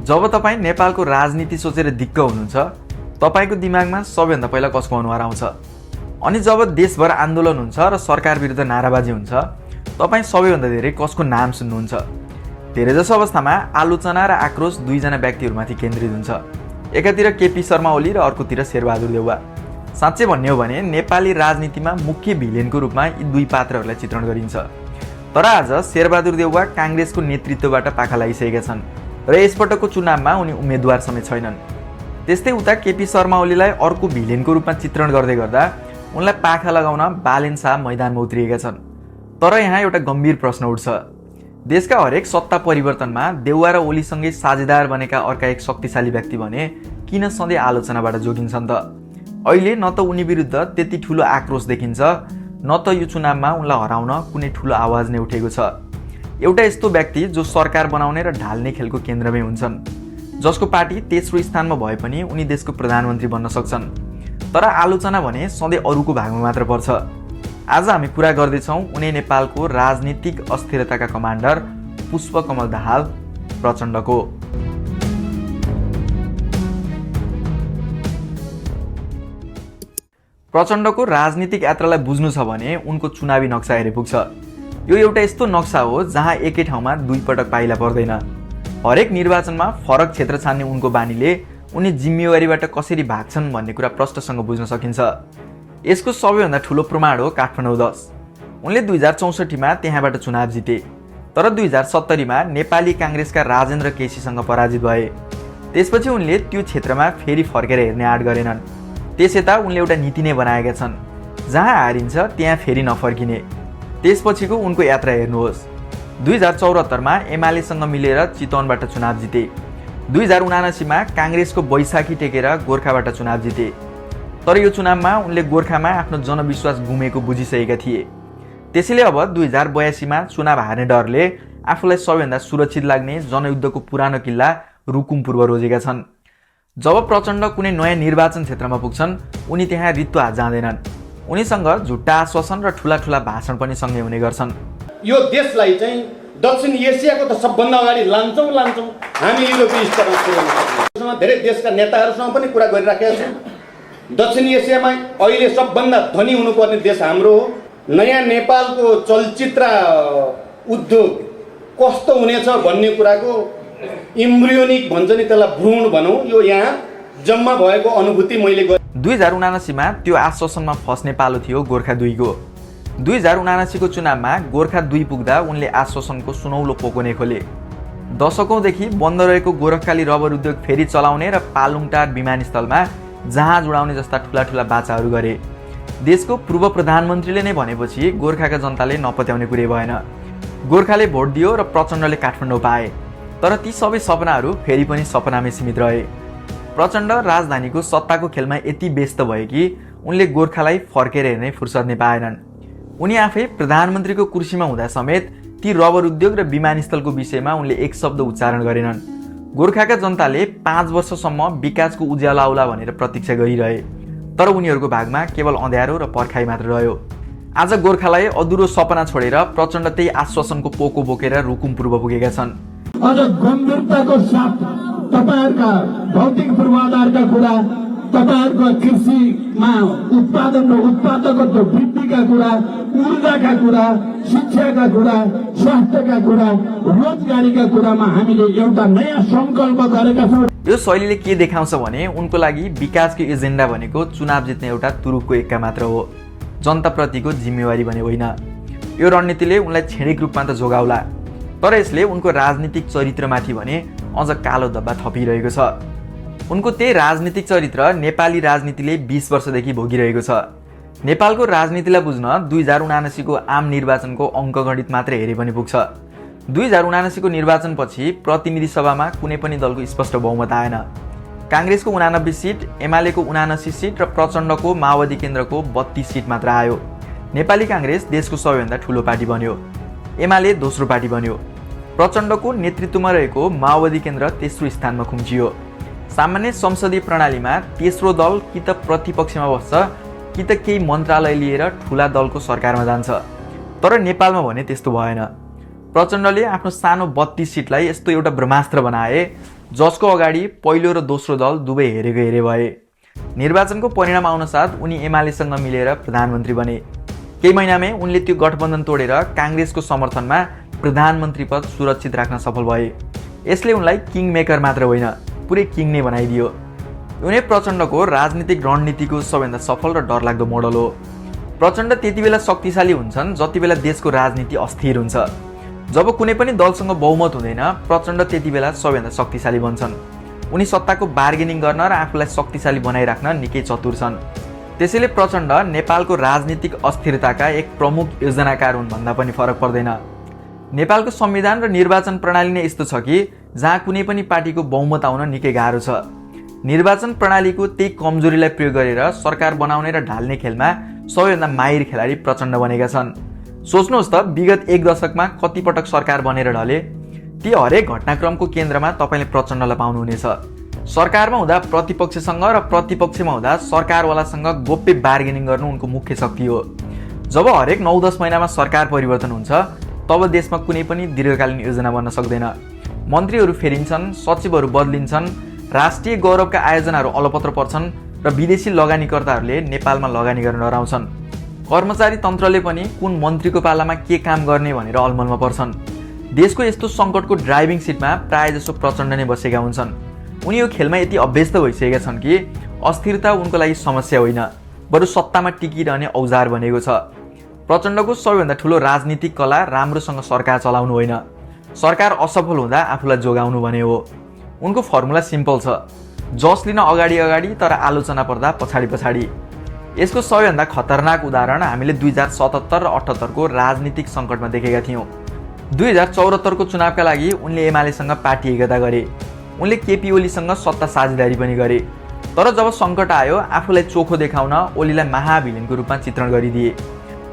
जब तपाईँ नेपालको राजनीति सोचेर दिक्क हुनुहुन्छ, तपाईँको दिमागमा सबैभन्दा पहिला कसको अनुहार आउँछ? अनि जब देशभर आन्दोलन हुन्छ र सरकार विरुद्ध नाराबाजी हुन्छ, तपाईँ सबैभन्दा धेरै कसको नाम सुन्नुहुन्छ? धेरैजसो अवस्थामा आलोचना र आक्रोश दुईजना व्यक्तिहरूमाथि केन्द्रित हुन्छ। एकातिर केपी शर्मा ओली र अर्कोतिर शेरबहादुर देउवा। साँच्चै भन्ने हो भने नेपाली राजनीतिमा मुख्य भिलेनको रूपमा यी दुई पात्रहरूलाई चित्रण गरिन्छ। तर आज शेरबहादुर देउवा काङ्ग्रेसको नेतृत्वबाट पाखा लागिसकेका छन् र यसपटकको चुनावमा उनी उम्मेद्वार समेत छैनन्। त्यस्तै उता केपी शर्मा ओलीलाई अर्को भिलेनको रूपमा चित्रण गर्दै गर्दा उनलाई पाखा लगाउन बालेन शाह मैदानमा उत्रिएका छन्। तर यहाँ एउटा गम्भीर प्रश्न उठ्छ। देशका हरेक सत्ता परिवर्तनमा देउवा र ओलीसँगै साझेदार बनेका अर्का एक शक्तिशाली व्यक्ति भने किन सधैँ आलोचनाबाट जोगिन्छन् त? अहिले न त उनी विरुद्ध त्यति ठुलो आक्रोश देखिन्छ, न त यो चुनावमा उनलाई हराउन कुनै ठुलो आवाज नै उठेको छ। एउटा यस्तो व्यक्ति जो सरकार बनाउने र ढाल्ने खेलको केन्द्रमै हुन्छन्, जसको पार्टी तेस्रो स्थानमा भए पनि उनी देशको प्रधानमन्त्री बन्न सक्छन्। तर आलोचना भने सधैँ अरूको भागमा मात्र पर्छ। आज हामी कुरा गर्दैछौँ उनी नेपालको राजनीतिक अस्थिरताका कमान्डर पुष्पकमल दाहाल प्रचण्डको। प्रचण्डको राजनीतिक यात्रालाई बुझ्नु छ भने उनको चुनावी नक्सा हेरे पुग्छ। यो एउटा यस्तो नक्सा हो जहाँ एकै ठाउँमा दुई पटक पाइला पर्दैन। हरेक निर्वाचनमा फरक क्षेत्र छान्ने उनको बानीले उनी जिम्मेवारीबाट कसरी भाग्छन् भन्ने कुरा प्रष्टसँग बुझ्न सकिन्छ। यसको सबैभन्दा ठुलो प्रमाण हो काठमाडौँ 10। उनले 2064मा त्यहाँबाट चुनाव जिते, तर 2070मा नेपाली काङ्ग्रेसका राजेन्द्र केसीसँग पराजित भए। त्यसपछि उनले त्यो क्षेत्रमा फेरि फर्केर हेर्ने आँट गरेनन्। त्यसयता उनले एउटा नीति नै बनाएका छन्, जहाँ हारिन्छ त्यहाँ फेरि नफर्किने। त्यसपछिको उनको यात्रा हेर्नुहोस्। 2074मा एमालेसँग मिलेर चितवनबाट चुनाव जिते। 2079मा काङ्ग्रेसको बैशाखी टेकेर गोर्खाबाट चुनाव जिते। तर यो चुनावमा उनले गोर्खामा आफ्नो जनविश्वास गुमेको बुझिसकेका थिए। त्यसैले अब 2082मा चुनाव हार्ने डरले आफूलाई सबैभन्दा सुरक्षित लाग्ने जनयुद्धको पुरानो किल्ला रुकुम पूर्व रोजेका छन्। जब प्रचण्ड कुनै नयाँ निर्वाचन क्षेत्रमा पुग्छन्, उनी त्यहाँ रित्तो हात जाँदैनन्। उनीसँग झुट्टा आश्वासन र ठुला ठुला भाषण पनि सँगै हुने गर्छन्। यो देशलाई चाहिँ दक्षिण एसियाको त सबभन्दा अगाडि लान्छौँ हामी युरोपीय स्तरमा पुर्याउन सक्छौँ। धेरै देशका नेताहरूसँग पनि कुरा गरिराखेका छौँ। दक्षिण एसियामा अहिले सबभन्दा धनी हुनुपर्ने देश हाम्रो हो। नयाँ नेपालको चलचित्र उद्योग कस्तो हुनेछ भन्ने कुराको इम्ब्रियोनिक भन्छ नि, त्यसलाई भ्रूण भनौँ, यो यहाँ जम्मा भएको अनुभूति मैले गरेँ। 2079मा त्यो आश्वासनमा फस्ने पालो थियो गोर्खा 2 को। 2079को चुनावमा गोर्खा 2 पुग्दा उनले आश्वासनको सुनौलो पोको नै खोले। दशकौँदेखि बन्द रहेको गोरखकाली रबर उद्योग फेरि चलाउने र पालुङटार विमानस्थलमा जहाज उडाउने जस्ता ठुला ठुला बाचाहरू गरे। देशको पूर्व प्रधानमन्त्रीले नै भनेपछि गोर्खाका जनताले नपत्याउने कुरै भएन। गोर्खाले भोट दियो र प्रचण्डले काठमाडौँ पाए। तर ती सबै सपनाहरू फेरि पनि सपनामै सीमित रहे। प्रचण्ड राजधानीको सत्ताको खेलमा यति व्यस्त भए कि उनले गोर्खालाई फर्केर हेर्ने फुर्सद नै पाएनन्। उनी आफै प्रधानमन्त्रीको कुर्सीमा हुँदा समेत ती रबर उद्योग र विमानस्थलको विषयमा उनले एक शब्द उच्चारण गरेनन्। गोर्खाका जनताले 5 वर्षसम्म विकासको उज्यालो आउला भनेर प्रतीक्षा गरिरहे, तर उनीहरूको भागमा केवल अँध्यारो र पर्खाइ मात्र रह्यो। आज गोर्खालाई अधुरो सपना छोडेर प्रचण्ड त्यही आश्वासनको पोको बोकेर रुकुम पूर्व पुगेका छन्। अझ गम्भीरताको साथ तपाईहरुका भौतिक पूर्वाधारका कुरा, तपाईहरुको कृषिमा उत्पादन र उत्पादकत्व वृद्धिका कुरा, ऊर्जाका कुरा, शिक्षाका कुरा, स्वास्थ्यका कुरा, रोजगारीका कुरामा हामीले एउटा नयाँ संकल्प गरेका छौँ। यो शैलीले के देखाउँछ भने उनको लागि विकासको एजेन्डा भनेको चुनाव जित्ने एउटा तुरुपको एक्का मात्र हो, जनताप्रतिको जिम्मेवारी भने होइन। यो रणनीतिले उनलाई क्षणिक रूपमा त जोगाउला, तर यसले उनको राजनीतिक चरित्रमाथि भने अझ कालो धब्बा थपिरहेको छ। उनको त्यही राजनीतिक चरित्र नेपाली राजनीतिले 20 वर्षदेखि भोगिरहेको छ। नेपालको राजनीतिलाई बुझ्न 2079को आम निर्वाचनको अङ्कगणित मात्र हेरे पनि पुग्छ। 2079को निर्वाचनपछि प्रतिनिधि सभामा कुनै पनि दलको स्पष्ट बहुमत आएन। काङ्ग्रेसको 89 सिट, एमालेको 79 सिट र प्रचण्डको माओवादी केन्द्रको 32 सिट मात्र आयो। नेपाली काङ्ग्रेस देशको सबैभन्दा ठुलो पार्टी बन्यो, एमाले दोस्रो पार्टी बन्यो। प्रचण्डको नेतृत्वमा रहेको माओवादी केन्द्र तेस्रो स्थानमा खुम्चियो। सामान्य संसदीय प्रणालीमा तेस्रो दल कि त प्रतिपक्षमा बस्छ कि त केही मन्त्रालय लिएर ठुला दलको सरकारमा जान्छ। तर नेपालमा भने त्यस्तो भएन। प्रचण्डले आफ्नो सानो 32 सिटलाई यस्तो एउटा ब्रह्मास्त्र बनाए जसको अगाडि पहिलो र दोस्रो दल दुवै हेरेको हेरे भए। निर्वाचनको परिणाम आउनसाथ उनी एमालेसँग मिलेर प्रधानमन्त्री बने। केही महिनामै उनले त्यो गठबन्धन तोडेर काङ्ग्रेसको समर्थनमा प्रधानमन्त्री पद सुरक्षित राख्न सफल भए। यसले उनलाई किङ मेकर मात्र होइन, पुरै किङ नै बनाइदियो। उनी प्रचण्डको राजनीतिक रणनीतिको सबैभन्दा सफल र डरलाग्दो मोडल हो। प्रचण्ड त्यति बेला शक्तिशाली हुन्छन् जति बेला देशको राजनीति अस्थिर हुन्छ। जब कुनै पनि दलसँग बहुमत हुँदैन, प्रचण्ड त्यति बेला सबैभन्दा शक्तिशाली बन्छन्। उनी सत्ताको बार्गेनिङ गर्न र आफूलाई शक्तिशाली बनाइराख्न निकै चतुर छन्। त्यसैले प्रचण्ड नेपालको राजनीतिक अस्थिरताका एक प्रमुख योजनाकार हुन् भन्दा पनि फरक पर्दैन। नेपालको संविधान र निर्वाचन प्रणाली नै यस्तो छ कि जहाँ कुनै पनि पार्टीको बहुमत आउन निकै गाह्रो छ। निर्वाचन प्रणालीको त्यही कमजोरीलाई प्रयोग गरेर सरकार बनाउने र ढाल्ने खेलमा सबैभन्दा माहिर खेलाडी प्रचण्ड बनेका छन्। सोच्नुहोस् त, विगत एक दशकमा कति पटक सरकार बनेर ढले। ती हरेक घटनाक्रमको केन्द्रमा तपाईँले प्रचण्डलाई पाउनुहुनेछ। सरकारमा हुँदा प्रतिपक्षसँग र प्रतिपक्षमा हुँदा सरकारवालासँग गोप्य बार्गेनिङ गर्नु उनको मुख्य शक्ति हो। जब हरेक 9-10 महिनामा सरकार परिवर्तन हुन्छ, तब देशमा कुनै पनि दीर्घकालीन योजना बन्न सक्दैन। मन्त्रीहरू फेरिन्छन्, सचिवहरू बदलिन्छन्, राष्ट्रिय गौरवका आयोजनाहरू अलपत्र पर्छन् र विदेशी लगानीकर्ताहरूले नेपालमा लगानी गर्न डराउँछन्। कर्मचारी तन्त्रले पनि कुन मन्त्रीको पालामा के काम गर्ने भनेर अलमलमा पर्छन्। देशको यस्तो सङ्कटको ड्राइभिङ सिटमा प्रायजसो प्रचण्ड नै बसेका हुन्छन्। उनी यो खेलमा यति अभ्यस्त भइसकेका छन् कि अस्थिरता उनको लागि समस्या होइन, बरु सत्तामा टिकिरहने औजार बनेको छ। प्रचण्डको सबैभन्दा ठुलो राजनीतिक कला राम्रोसँग सरकार चलाउनु होइन, सरकार असफल हुँदा आफूलाई जोगाउनु भने हो। उनको फर्मुला सिम्पल छ, जस लिन अगाडि अगाडि तर आलोचना पर्दा पछाडि पछाडि। यसको सबैभन्दा खतरनाक उदाहरण हामीले 2077 र 78 को राजनीतिक सङ्कटमा देखेका थियौँ। 2074 को चुनावका लागि उनले एमालेसँग पार्टी एकता गरे। उनले केपी ओलीसँग सत्ता साझेदारी पनि गरे। तर जब सङ्कट आयो, आफूलाई चोखो देखाउन ओलीलाई महाभिलेनको रूपमा चित्रण गरिदिए।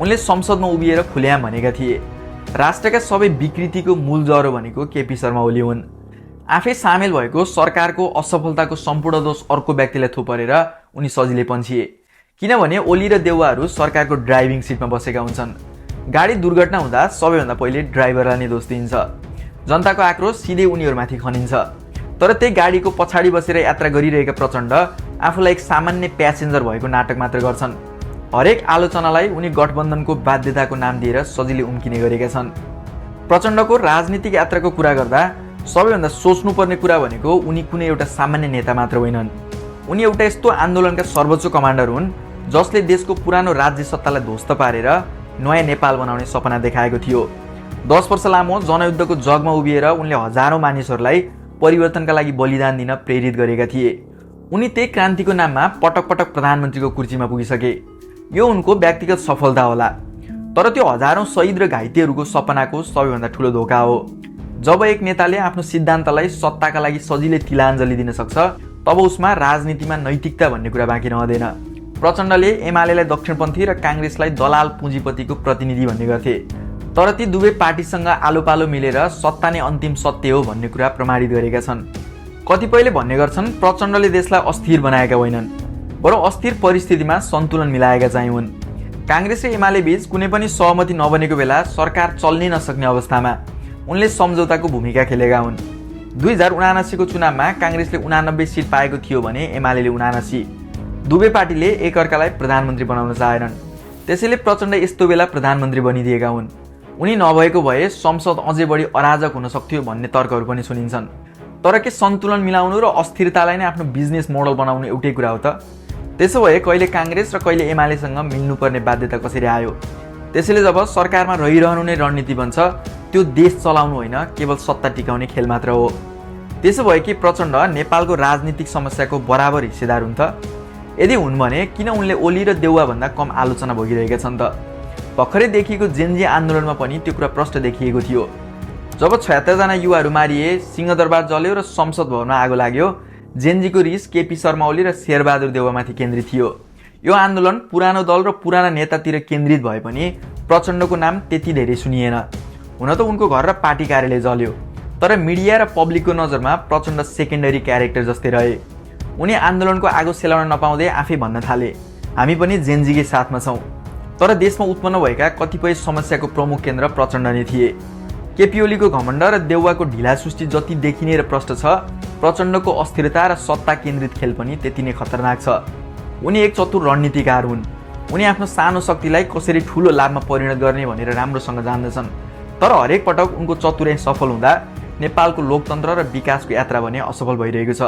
उनले संसदमा उभिएर खुल्याम भनेका थिए, राष्ट्रका सबै विकृतिको मूल जरो भनेको केपी शर्मा ओली हुन्। आफै सामेल भएको सरकारको असफलताको सम्पूर्ण दोष अर्को व्यक्तिलाई थोपरेर उनी सजिलै पन्छिए। किनभने ओली र देउवाहरू सरकारको ड्राइभिङ सिटमा बसेका हुन्छन्। गाडी दुर्घटना हुँदा सबैभन्दा पहिले ड्राइभरलाई नै दोष दिइन्छ। जनताको आक्रोश सिधै उनीहरूमाथि खनिन्छ। तर त्यही गाडीको पछाडि बसेर यात्रा गरिरहेका प्रचण्ड आफूलाई एक सामान्य प्यासेन्जर भएको नाटक मात्र गर्छन्। हरेक आलोचनालाई उनी गठबन्धनको बाध्यताको नाम दिएर सजिलै उम्किने गरेका छन्। प्रचण्डको राजनीतिक यात्राको कुरा गर्दा सबैभन्दा सोच्नुपर्ने कुरा भनेको उनी कुनै एउटा सामान्य नेता मात्र होइनन्। उनी एउटा यस्तो आन्दोलनका सर्वोच्च कमान्डर हुन् जसले देशको पुरानो राज्य सत्तालाई ध्वस्त पारेर नयाँ नेपाल बनाउने सपना देखाएको थियो। 10 वर्ष लामो जनयुद्धको जगमा उभिएर उनले हजारौँ मानिसहरूलाई परिवर्तनका लागि बलिदान दिन प्रेरित गरेका थिए। उनी त्यही क्रान्तिको नाममा पटक पटक प्रधानमन्त्रीको कुर्सीमा पुगिसके। यो उनको व्यक्तिगत सफलता होला, तर त्यो हजारौँ शहीद र घाइतेहरूको सपनाको सबैभन्दा ठुलो धोका हो। जब एक नेताले आफ्नो सिद्धान्तलाई सत्ताका लागि सजिलै तिलाञ्जली दिन सक्छ, तब उसमा राजनीतिमा नैतिकता भन्ने कुरा बाँकी रहँदैन। प्रचण्डले एमालेलाई दक्षिणपन्थी र काङ्ग्रेसलाई दलाल पुँजीपतिको प्रतिनिधि भन्ने गर्थे। तर ती दुवै पार्टीसँग आलोपालो मिलेर सत्ता नै अन्तिम सत्य हो भन्ने कुरा प्रमाणित गरेका छन्। कतिपयले भन्ने गर्छन् प्रचण्डले देशलाई अस्थिर बनाएका होइनन्, बरु अस्थिर परिस्थितिमा सन्तुलन मिलाएका चाहिँ हुन्। काङ्ग्रेस र एमाले बीच कुनै पनि सहमति नबनेको बेला सरकार चल्नै नसक्ने अवस्थामा उनले सम्झौताको भूमिका खेलेका हुन्। 2079 को चुनावमा काङ्ग्रेसले 89 सिट पाएको थियो भने एमाले 79। दुवै पार्टीले एकअर्कालाई प्रधानमन्त्री बनाउन चाहेनन्। त्यसैले प्रचण्ड यस्तो बेला प्रधानमन्त्री बनिदिएका हुन्। उनी नभएको भए संसद अझै बढी अराजक हुन सक्थ्यो भन्ने तर्कहरू पनि सुनिन्छन्। तर के सन्तुलन मिलाउनु र अस्थिरतालाई नै आफ्नो बिजनेस मोडल बनाउनु एउटै कुरा हो त? त्यसो भए कहिले काङ्ग्रेस र कहिले एमालेसँग मिल्नुपर्ने बाध्यता कसरी आयो? त्यसैले जब सरकारमा रहिरहनु नै रणनीति बन्छ, त्यो देश चलाउनु होइन, केवल सत्ता टिकाउने खेल मात्र हो। त्यसो भए कि प्रचण्ड नेपालको राजनीतिक समस्याको बराबर हिस्सेदार हुन् त? यदि हुन् भने किन उनले ओली र देउवाभन्दा कम आलोचना भोगिरहेका छन् त? भर्खरै देखिएको जेनजी आन्दोलनमा पनि त्यो कुरा प्रष्ट देखिएको थियो। जब 76 जना युवाहरू मारिए, सिंहदरबार जल्यो र संसद भवनमा आगो लाग्यो, जेनजीको रिस केपी शर्मा ओली र शेरबहादुर देउवामाथि केन्द्रित थियो। यो आन्दोलन पुरानो दल र पुराना नेतातिर केन्द्रित भए पनि प्रचण्डको नाम त्यति धेरै सुनिएन। हुन त उनको घर र पार्टी कार्यालय जल्यो, तर मिडिया र पब्लिकको नजरमा प्रचण्ड सेकेन्डरी क्यारेक्टर जस्तै रहे। उनी आन्दोलनको आगो सेलाउन नपाउँदै आफै भन्न थाले, हामी पनि जेनजीकै साथमा छौँ। तर देशमा उत्पन्न भएका कतिपय समस्याको प्रमुख केन्द्र प्रचण्ड नै थिए। केपी ओलीको घमण्ड र देउवाको ढिलासुस्ती जति देखिने र प्रष्ट छ, प्रचण्डको अस्थिरता र सत्ता केन्द्रित खेल पनि त्यति नै खतरनाक छ। उनी एक चतुर रणनीतिकार हुन्। उनी आफ्नो सानो शक्तिलाई कसरी ठुलो लाभमा परिणत गर्ने भनेर राम्रोसँग जान्दछन्। तर हरेक पटक उनको चतुर्याइ सफल हुँदा नेपालको लोकतन्त्र र विकासको यात्रा भने असफल भइरहेको छ।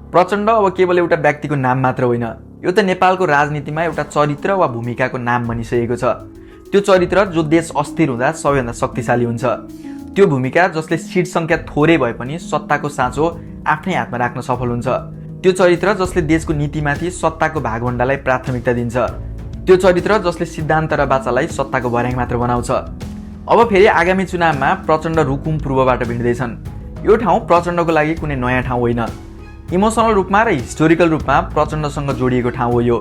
प्रचण्ड अब केवल एउटा व्यक्तिको नाम मात्र होइन, यो त नेपालको राजनीतिमा एउटा चरित्र वा भूमिकाको नाम बनिसकेको छ। त्यो चरित्र जो देश अस्थिर हुँदा सबैभन्दा शक्तिशाली हुन्छ। त्यो भूमिका जसले सिट सङ्ख्या थोरै भए पनि सत्ताको साँचो आफ्नै हातमा राख्न सफल हुन्छ। त्यो चरित्र जसले देशको नीतिमाथि सत्ताको भागभण्डालाई प्राथमिकता दिन्छ। त्यो चरित्र जसले सिद्धान्त र बाचालाई सत्ताको भर्याङ मात्र बनाउँछ। अब फेरि आगामी चुनावमा प्रचण्ड रुकुम पूर्वबाट भिड्दैछन्। यो ठाउँ प्रचण्डको लागि कुनै नयाँ ठाउँ होइन। इमोसनल रूपमा र हिस्टोरिकल रूपमा प्रचण्डसँग जोडिएको ठाउँ हो यो।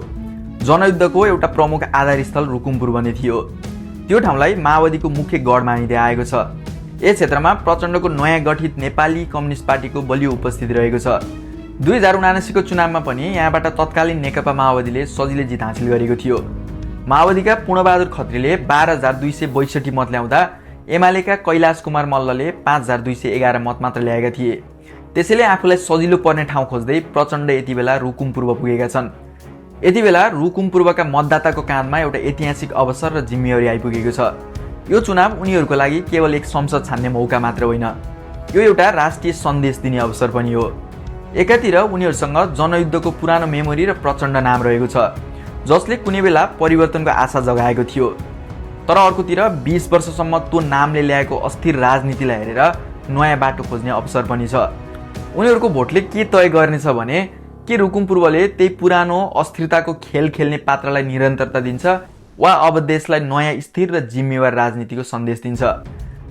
जनयुद्धको एउटा प्रमुख आधारस्थल रुकुम पूर्व नै थियो। त्यो ठाउँलाई माओवादीको मुख्य गढ मानिँदै आएको छ। यस क्षेत्रमा प्रचण्डको नयाँ गठित नेपाली कम्युनिस्ट पार्टीको बलियो उपस्थिति रहेको छ। 2079 को चुनावमा पनि यहाँबाट तत्कालीन नेकपा माओवादीले सजिलै जित हासिल गरेको थियो। माओवादीका पूर्णबहादुर खत्रीले 12,262 मत ल्याउँदा एमालेका कैलाश कुमार मल्लले 5,211 मत मात्र ल्याएका थिए। त्यसैले आफूलाई सजिलो पर्ने ठाउँ खोज्दै प्रचण्ड यति बेला रुकुम पूर्व पुगेका छन्। यति बेला रुकुम पूर्वका मतदाताको काँधमा एउटा ऐतिहासिक अवसर र जिम्मेवारी आइपुगेको छ। यो चुनाव उनीहरूको लागि केवल एक संसद छान्ने मौका मात्र होइन, यो एउटा राष्ट्रिय सन्देश दिने अवसर पनि हो। एकातिर उनीहरूसँग जनयुद्धको पुरानो मेमोरी र प्रचण्ड नाम रहेको छ, जसले कुनै बेला परिवर्तनको आशा जगाएको थियो। तर अर्कोतिर 20 वर्षसम्म त्यो नामले ल्याएको अस्थिर राजनीतिलाई हेरेर नयाँ बाटो खोज्ने अवसर पनि छ। उनीहरूको भोटले के तय गर्नेछ भने के रुकुम पूर्वले त्यही पुरानो अस्थिरताको खेल खेल्ने पात्रलाई निरन्तरता दिन्छ वा अब देशलाई नयाँ स्थिर र जिम्मेवार राजनीतिको सन्देश दिन्छ।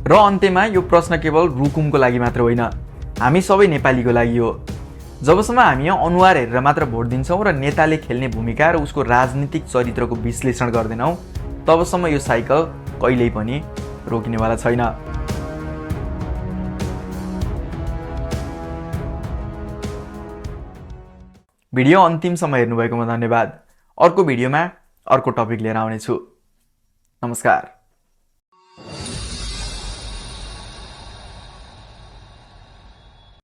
र अन्त्यमा यो प्रश्न केवल रुकुमको लागि मात्र होइन, हामी सबै नेपालीको लागि हो। जबसम्म हामी अनुहार हेरेर मात्र भोट दिन्छौँ र नेताले खेल्ने भूमिका र उसको राजनीतिक चरित्रको विश्लेषण गर्दैनौँ, तबसम्म यो साइकल कहिल्यै पनि रोकिनेवाला छैन। भिडियो अन्तिमसम्म हेर्नुभएकोमा धन्यवाद। अर्को भिडियोमा अर्को टपिक लिएर आउनेछु। नमस्कार।